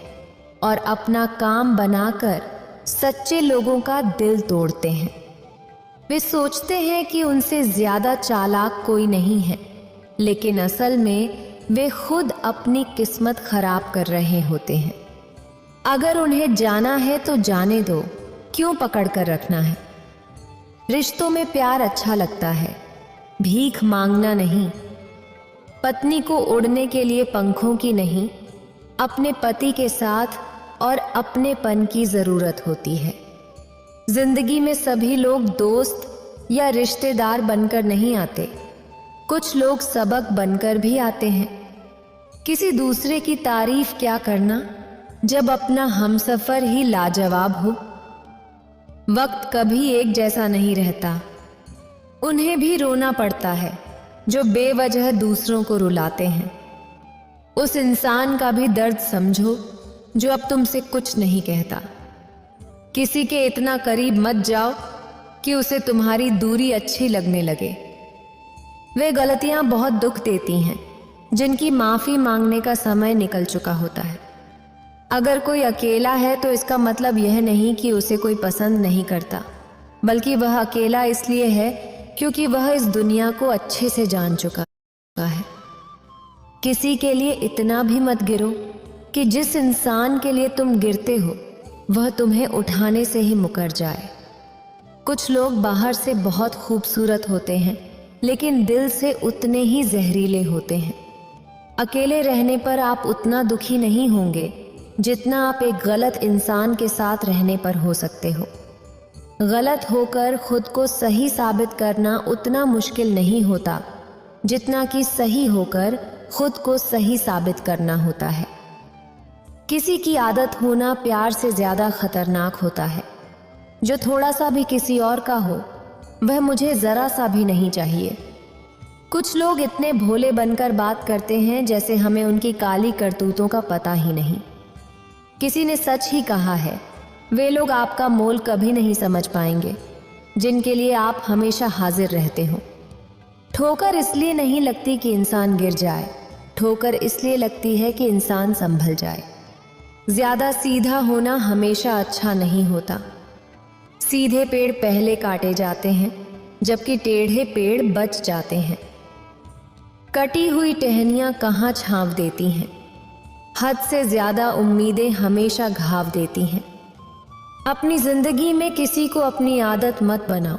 और अपना काम बनाकर सच्चे लोगों का दिल तोड़ते हैं। वे सोचते हैं कि उनसे ज्यादा चालाक कोई नहीं है, लेकिन असल में वे खुद अपनी किस्मत खराब कर रहे होते हैं। अगर उन्हें जाना है तो जाने दो, क्यों पकड़ कर रखना है। रिश्तों में प्यार अच्छा लगता है, भीख मांगना नहीं। पत्नी को उड़ने के लिए पंखों की नहीं, अपने पति के साथ और अपनेपन की जरूरत होती है। जिंदगी में सभी लोग दोस्त या रिश्तेदार बनकर नहीं आते, कुछ लोग सबक बनकर भी आते हैं। किसी दूसरे की तारीफ क्या करना जब अपना हमसफर ही लाजवाब हो। वक्त कभी एक जैसा नहीं रहता, उन्हें भी रोना पड़ता है जो बेवजह दूसरों को रुलाते हैं। उस इंसान का भी दर्द समझो जो अब तुमसे कुछ नहीं कहता। किसी के इतना करीब मत जाओ कि उसे तुम्हारी दूरी अच्छी लगने लगे। वे गलतियां बहुत दुख देती हैं जिनकी माफी मांगने का समय निकल चुका होता है। अगर कोई अकेला है तो इसका मतलब यह नहीं कि उसे कोई पसंद नहीं करता, बल्कि वह अकेला इसलिए है क्योंकि वह इस दुनिया को अच्छे से जान चुका है। किसी के लिए इतना भी मत गिरो कि जिस इंसान के लिए तुम गिरते हो वह तुम्हें उठाने से ही मुकर जाए। कुछ लोग बाहर से बहुत खूबसूरत होते हैं, लेकिन दिल से उतने ही जहरीले होते हैं। अकेले रहने पर आप उतना दुखी नहीं होंगे जितना आप एक गलत इंसान के साथ रहने पर हो सकते हो। गलत होकर खुद को सही साबित करना उतना मुश्किल नहीं होता जितना कि सही होकर खुद को सही साबित करना होता है। किसी की आदत होना प्यार से ज्यादा खतरनाक होता है। जो थोड़ा सा भी किसी और का हो वह मुझे जरा सा भी नहीं चाहिए। कुछ लोग इतने भोले बनकर बात करते हैं जैसे हमें उनकी काली करतूतों का पता ही नहीं। किसी ने सच ही कहा है, वे लोग आपका मोल कभी नहीं समझ पाएंगे जिनके लिए आप हमेशा हाजिर रहते हो। ठोकर इसलिए नहीं लगती कि इंसान गिर जाए, ठोकर इसलिए लगती है कि इंसान संभल जाए। ज्यादा सीधा होना हमेशा अच्छा नहीं होता। सीधे पेड़ पहले काटे जाते हैं जबकि टेढ़े पेड़ बच जाते हैं। कटी हुई टहनियां कहाँ छांव देती हैं। हद से ज्यादा उम्मीदें हमेशा घाव देती हैं। अपनी जिंदगी में किसी को अपनी आदत मत बनाओ,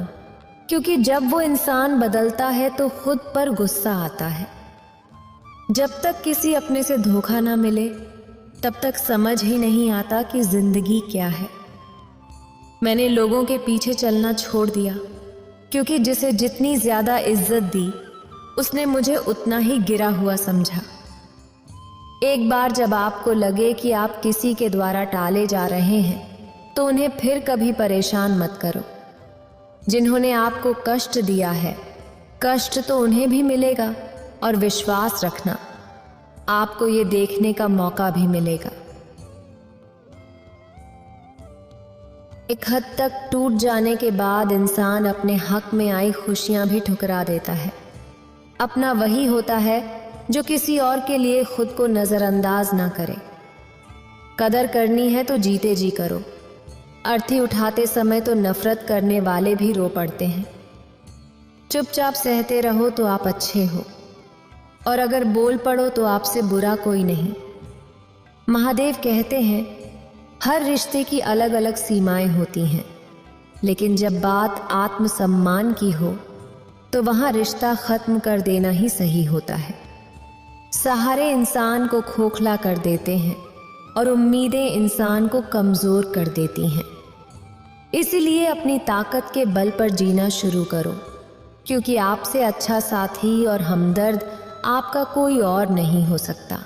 क्योंकि जब वो इंसान बदलता है तो खुद पर गुस्सा आता है। जब तक किसी अपने से धोखा ना मिले तब तक समझ ही नहीं आता कि जिंदगी क्या है। मैंने लोगों के पीछे चलना छोड़ दिया, क्योंकि जिसे जितनी ज्यादा इज्जत दी उसने मुझे उतना ही गिरा हुआ समझा। एक बार जब आपको लगे कि आप किसी के द्वारा टाले जा रहे हैं तो उन्हें फिर कभी परेशान मत करो। जिन्होंने आपको कष्ट दिया है, कष्ट तो उन्हें भी मिलेगा, और विश्वास रखना आपको ये देखने का मौका भी मिलेगा। एक हद तक टूट जाने के बाद इंसान अपने हक में आई खुशियां भी ठुकरा देता है। अपना वही होता है जो किसी और के लिए खुद को नजरअंदाज ना करे। कदर करनी है तो जीते जी करो। अर्थी उठाते समय तो नफरत करने वाले भी रो पड़ते हैं। चुपचाप सहते रहो तो आप अच्छे हो, और अगर बोल पड़ो तो आपसे बुरा कोई नहीं। महादेव कहते हैं, हर रिश्ते की अलग अलग सीमाएं होती हैं, लेकिन जब बात आत्मसम्मान की हो तो वहां रिश्ता खत्म कर देना ही सही होता है। सहारे इंसान को खोखला कर देते हैं और उम्मीदें इंसान को कमजोर कर देती हैं। इसलिए अपनी ताकत के बल पर जीना शुरू करो, क्योंकि आपसे अच्छा साथी और हमदर्द आपका कोई और नहीं हो सकता।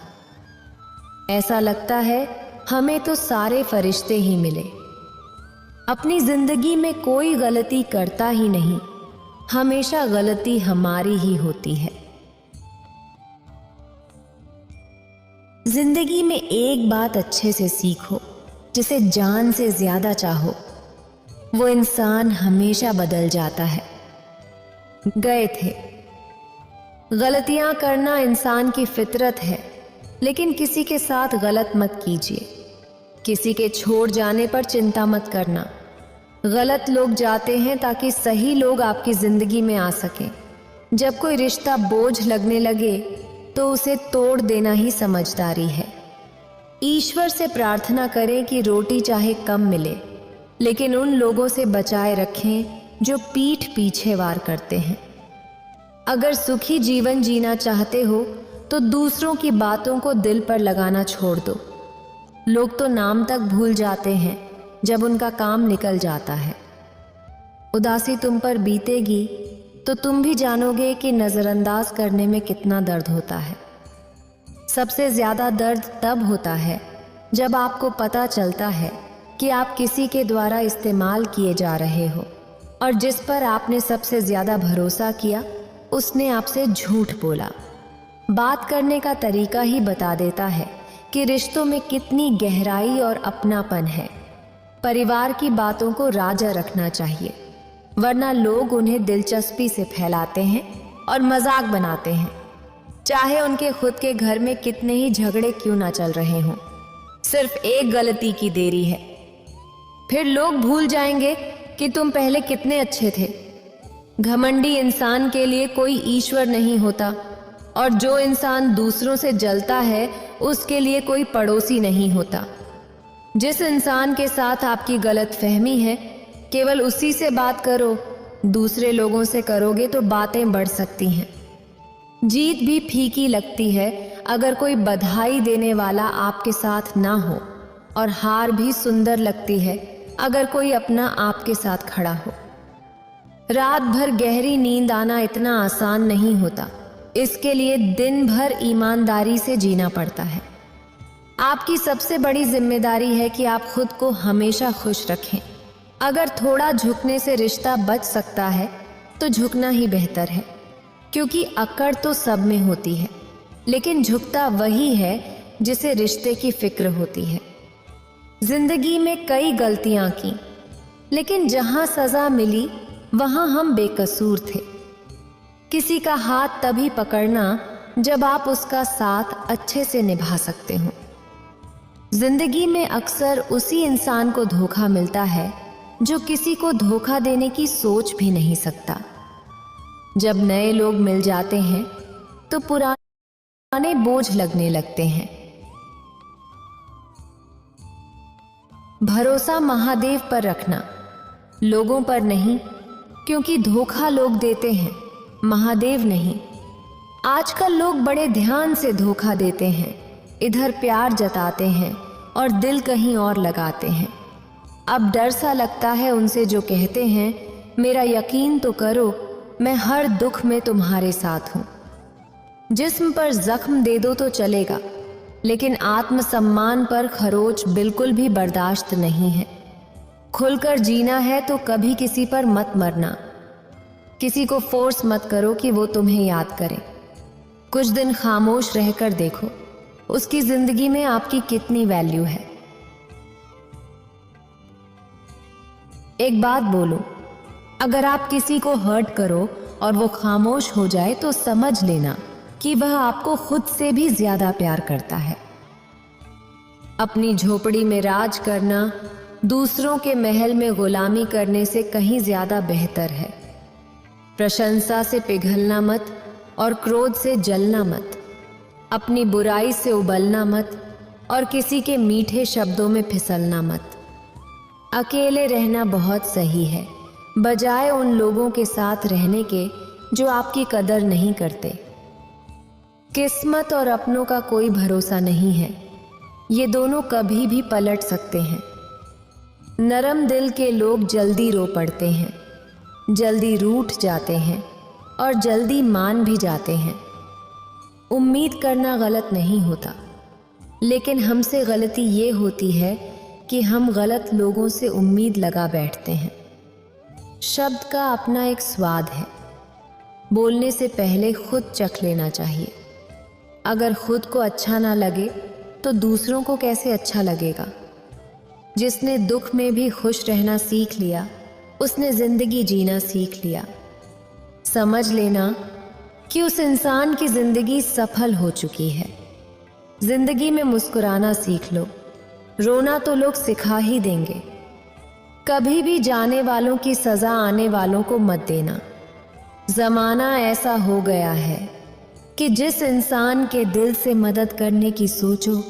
ऐसा लगता है हमें तो सारे फरिश्ते ही मिले। अपनी जिंदगी में कोई गलती करता ही नहीं, हमेशा गलती हमारी ही होती है। जिंदगी में एक बात अच्छे से सीखो, जिसे जान से ज्यादा चाहो। वो इंसान हमेशा बदल जाता है। गए थे। गलतियां करना इंसान की फितरत है, लेकिन किसी के साथ गलत मत कीजिए। किसी के छोड़ जाने पर चिंता मत करना। गलत लोग जाते हैं ताकि सही लोग आपकी जिंदगी में आ सकें। जब कोई रिश्ता बोझ लगने लगे तो उसे तोड़ देना ही समझदारी है। ईश्वर से प्रार्थना करें कि रोटी चाहे कम मिले, लेकिन उन लोगों से बचाए रखें जो पीठ पीछे वार करते हैं। अगर सुखी जीवन जीना चाहते हो तो दूसरों की बातों को दिल पर लगाना छोड़ दो। लोग तो नाम तक भूल जाते हैं जब उनका काम निकल जाता है। उदासी तुम पर बीतेगी तो तुम भी जानोगे कि नज़रअंदाज करने में कितना दर्द होता है। सबसे ज़्यादा दर्द तब होता है जब आपको पता चलता है कि आप किसी के द्वारा इस्तेमाल किए जा रहे हो, और जिस पर आपने सबसे ज़्यादा भरोसा किया उसने आपसे झूठ बोला। बात करने का तरीका ही बता देता है कि रिश्तों में कितनी गहराई और अपनापन है। परिवार की बातों को राजा रखना चाहिए, वरना लोग उन्हें दिलचस्पी से फैलाते हैं और मजाक बनाते हैं, चाहे उनके खुद के घर में कितने ही झगड़े क्यों ना चल रहे हों। सिर्फ एक गलती की देरी है, फिर लोग भूल जाएंगे कि तुम पहले कितने अच्छे थे। घमंडी इंसान के लिए कोई ईश्वर नहीं होता, और जो इंसान दूसरों से जलता है उसके लिए कोई पड़ोसी नहीं होता। जिस इंसान के साथ आपकी गलतफहमी है, केवल उसी से बात करो। दूसरे लोगों से करोगे तो बातें बढ़ सकती हैं। जीत भी फीकी लगती है अगर कोई बधाई देने वाला आपके साथ ना हो, और हार भी सुंदर लगती है अगर कोई अपना आपके साथ खड़ा हो। रात भर गहरी नींद आना इतना आसान नहीं होता, इसके लिए दिन भर ईमानदारी से जीना पड़ता है। आपकी सबसे बड़ी जिम्मेदारी है कि आप खुद को हमेशा खुश रखें। अगर थोड़ा झुकने से रिश्ता बच सकता है तो झुकना ही बेहतर है, क्योंकि अकड़ तो सब में होती है, लेकिन झुकता वही है जिसे रिश्ते की फिक्र होती है। जिंदगी में कई गलतियां की, लेकिन जहां सजा मिली वहां हम बेकसूर थे। किसी का हाथ तभी पकड़ना जब आप उसका साथ अच्छे से निभा सकते हो। जिंदगी में अक्सर उसी इंसान को धोखा मिलता है जो किसी को धोखा देने की सोच भी नहीं सकता। जब नए लोग मिल जाते हैं तो पुराने बोझ लगने लगते हैं। भरोसा महादेव पर रखना, लोगों पर नहीं, क्योंकि धोखा लोग देते हैं, महादेव नहीं। आजकल लोग बड़े ध्यान से धोखा देते हैं, इधर प्यार जताते हैं और दिल कहीं और लगाते हैं। अब डर सा लगता है उनसे जो कहते हैं, मेरा यकीन तो करो, मैं हर दुख में तुम्हारे साथ हूं। जिस्म पर जख्म दे दो तो चलेगा, लेकिन आत्मसम्मान पर खरोच बिल्कुल भी बर्दाश्त नहीं है। खुलकर जीना है तो कभी किसी पर मत मरना। किसी को फोर्स मत करो कि वो तुम्हें याद करे। कुछ दिन खामोश रहकर देखो उसकी जिंदगी में आपकी कितनी वैल्यू है। एक बात बोलो, अगर आप किसी को हर्ट करो और वो खामोश हो जाए तो समझ लेना कि वह आपको खुद से भी ज्यादा प्यार करता है। अपनी झोपड़ी में राज करना दूसरों के महल में गुलामी करने से कहीं ज्यादा बेहतर है। प्रशंसा से पिघलना मत और क्रोध से जलना मत। अपनी बुराई से उबलना मत और किसी के मीठे शब्दों में फिसलना मत। अकेले रहना बहुत सही है, बजाय उन लोगों के साथ रहने के जो आपकी कदर नहीं करते। किस्मत और अपनों का कोई भरोसा नहीं है, ये दोनों कभी भी पलट सकते हैं। नरम दिल के लोग जल्दी रो पड़ते हैं, जल्दी रूठ जाते हैं और जल्दी मान भी जाते हैं। उम्मीद करना गलत नहीं होता, लेकिन हमसे गलती ये होती है कि हम गलत लोगों से उम्मीद लगा बैठते हैं। शब्द का अपना एक स्वाद है, बोलने से पहले खुद चख लेना चाहिए। अगर खुद को अच्छा ना लगे तो दूसरों को कैसे अच्छा लगेगा। जिसने दुख में भी खुश रहना सीख लिया, उसने जिंदगी जीना सीख लिया। समझ लेना कि उस इंसान की जिंदगी सफल हो चुकी है। जिंदगी में मुस्कुराना सीख लो, रोना तो लोग सिखा ही देंगे। कभी भी जाने वालों की सजा आने वालों को मत देना। जमाना ऐसा हो गया है कि जिस इंसान के दिल से मदद करने की सोचो,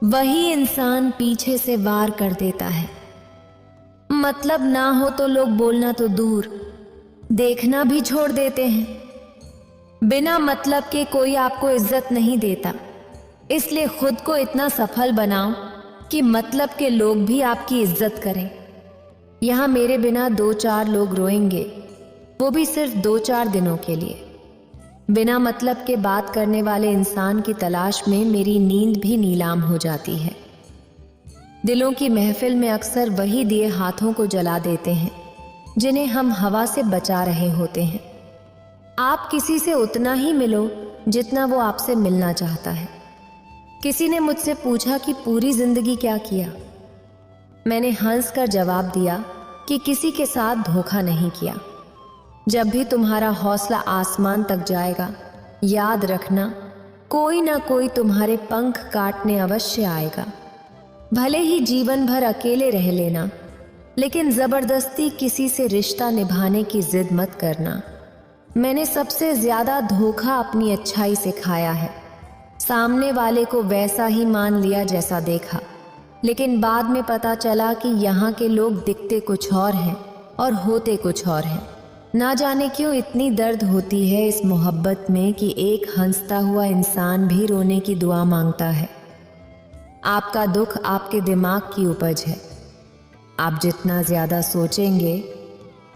वही इंसान पीछे से वार कर देता है। मतलब ना हो तो लोग बोलना तो दूर, देखना भी छोड़ देते हैं। बिना मतलब के कोई आपको इज्जत नहीं देता, इसलिए खुद को इतना सफल बनाओ कि मतलब के लोग भी आपकी इज्जत करें। यहाँ मेरे बिना 2-4 लोग रोएंगे, वो भी सिर्फ 2-4 दिनों के लिए। बिना मतलब के बात करने वाले इंसान की तलाश में मेरी नींद भी नीलाम हो जाती है। दिलों की महफिल में अक्सर वही दिए हाथों को जला देते हैं जिन्हें हम हवा से बचा रहे होते हैं। आप किसी से उतना ही मिलो जितना वो आपसे मिलना चाहता है। किसी ने मुझसे पूछा कि पूरी जिंदगी क्या किया। मैंने हंसकर जवाब दिया कि किसी के साथ धोखा नहीं किया। जब भी तुम्हारा हौसला आसमान तक जाएगा, याद रखना कोई ना कोई तुम्हारे पंख काटने अवश्य आएगा। भले ही जीवन भर अकेले रह लेना, लेकिन जबरदस्ती किसी से रिश्ता निभाने की जिद मत करना। मैंने सबसे ज्यादा धोखा अपनी अच्छाई से खाया है। सामने वाले को वैसा ही मान लिया जैसा देखा, लेकिन बाद में पता चला कि यहाँ के लोग दिखते कुछ और हैं और होते कुछ और हैं। ना जाने क्यों इतनी दर्द होती है इस मोहब्बत में कि एक हंसता हुआ इंसान भी रोने की दुआ मांगता है। आपका दुख आपके दिमाग की उपज है। आप जितना ज्यादा सोचेंगे,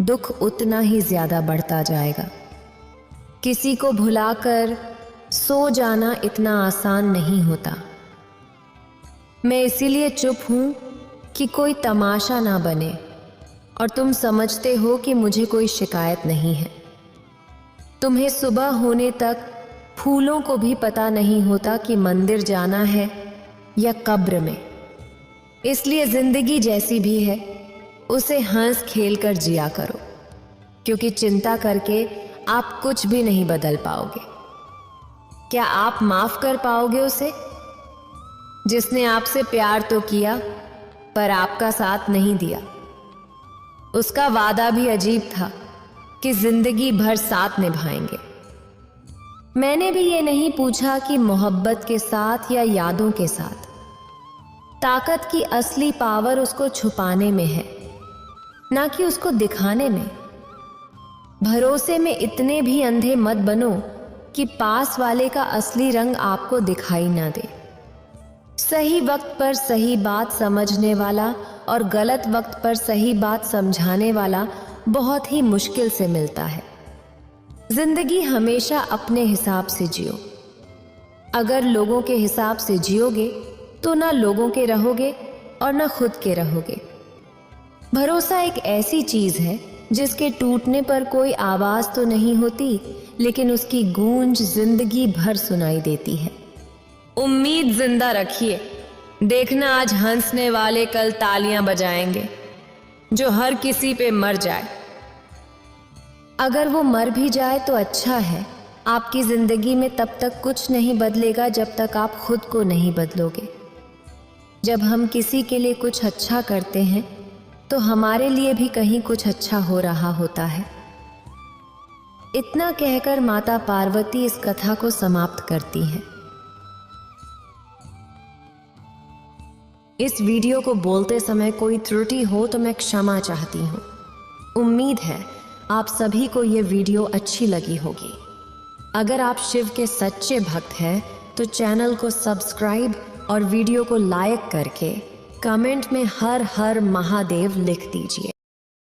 दुख उतना ही ज्यादा बढ़ता जाएगा। किसी को भुलाकर सो जाना इतना आसान नहीं होता। मैं इसीलिए चुप हूं कि कोई तमाशा ना बने, और तुम समझते हो कि मुझे कोई शिकायत नहीं है। तुम्हें सुबह होने तक फूलों को भी पता नहीं होता कि मंदिर जाना है या कब्र में। इसलिए जिंदगी जैसी भी है, उसे हंस खेल कर जिया करो, क्योंकि चिंता करके आप कुछ भी नहीं बदल पाओगे। क्या आप माफ कर पाओगे उसे, जिसने आपसे प्यार तो किया पर आपका साथ नहीं दिया? उसका वादा भी अजीब था कि जिंदगी भर साथ निभाएंगे। मैंने भी ये नहीं पूछा कि मोहब्बत के साथ या यादों के साथ। ताकत की असली पावर उसको छुपाने में है, ना कि उसको दिखाने में। भरोसे में इतने भी अंधे मत बनो कि पास वाले का असली रंग आपको दिखाई ना दे। सही वक्त पर सही बात समझने वाला और गलत वक्त पर सही बात समझाने वाला बहुत ही मुश्किल से मिलता है। जिंदगी हमेशा अपने हिसाब से जियो। अगर लोगों के हिसाब से जियोगे तो ना लोगों के रहोगे और ना खुद के रहोगे। भरोसा एक ऐसी चीज है जिसके टूटने पर कोई आवाज तो नहीं होती, लेकिन उसकी गूंज जिंदगी भर सुनाई देती है। उम्मीद जिंदा रखिए। देखना आज हंसने वाले कल तालियां बजाएंगे, जो हर किसी पे मर जाए। अगर वो मर भी जाए तो अच्छा है। आपकी जिंदगी में तब तक कुछ नहीं बदलेगा जब तक आप खुद को नहीं बदलोगे। जब हम किसी के लिए कुछ अच्छा करते हैं तो हमारे लिए भी कहीं कुछ अच्छा हो रहा होता है। इतना कहकर माता पार्वती इस कथा को समाप्त करती हैं। इस वीडियो को बोलते समय कोई त्रुटि हो तो मैं क्षमा चाहती हूँ। उम्मीद है आप सभी को ये वीडियो अच्छी लगी होगी। अगर आप शिव के सच्चे भक्त हैं तो चैनल को सब्सक्राइब और वीडियो को लाइक करके कमेंट में हर हर महादेव लिख दीजिए।